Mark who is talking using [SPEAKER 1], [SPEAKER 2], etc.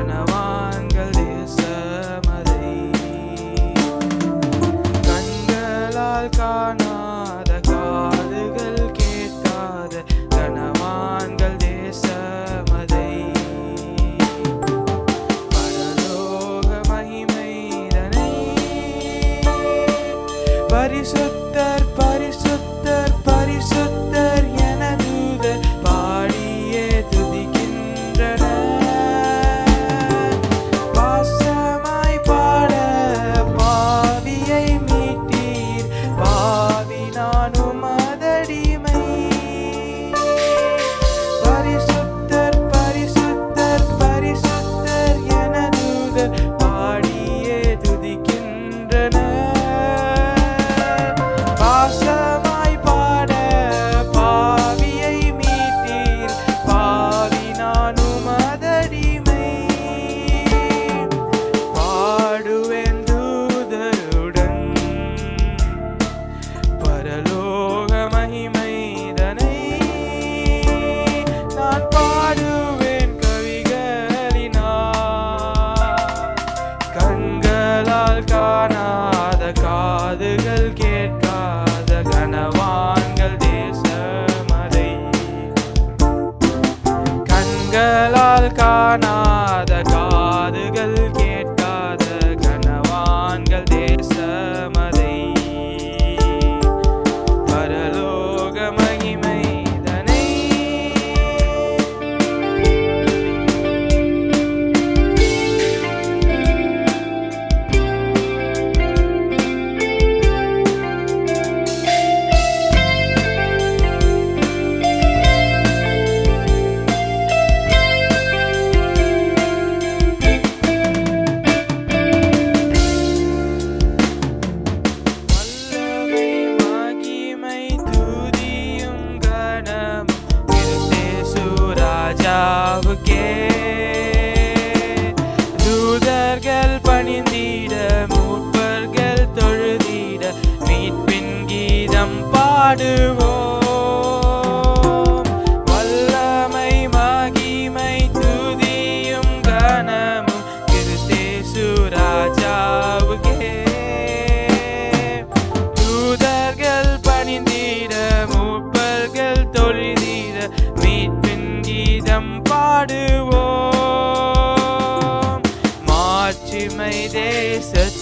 [SPEAKER 1] கனவான்கள் தேசமதை கண்களால் காணாத காதுகள் கேட்காத கனவான்கள் தேசமதை பரலோக மகிமைதனை பரிசுத்தர் பரிசுத்தர் பரிசுத்தர் என தூதர் பாடியே துதிக்கின்றனர். பாசமாய் பாட பாவியை மீட்டீர், பாவி நான் உமதடிமை. பரிசுத்தர் பரிசுத்தர் பரிசுத்தர் என தூதர் பாடியே துதிக்கின்றனர். பாசமாய் பாட பாவியை மீட்டீர், பாவி நான் உமதடிமை. பாடுவேன் தூதருடன் பரலோக மகிமைதனை, நான் பாடுவேன் கவிகளினால். கண்களால் காணாத காதுகள் கேட்காத கனவான்கள் தேசமதை கண்களால் காணாத காதுகள் கேட்காத கனவான்கள் தேசமதை பரலோக மகிமைதனை. வல்லமை மகிமை துதியும் கனமும் கிறிஸ்தேசு ராஜாவுக்கே. தூதர்கள் பணிந்திட மூப்பர்கள் தொழுதிட மீட்பின் கீதம் பாடுவோம். வல்லமை மகிமை துதியும் கனமும் கிறிஸ்தேசு ராஜாவுக்கே. தூதர்கள் பணிந்திட மூப்பர்கள் தொழுதிட மீட்பின் கீதம் பாடுவோம். மாட்சிமை தேசத்தில்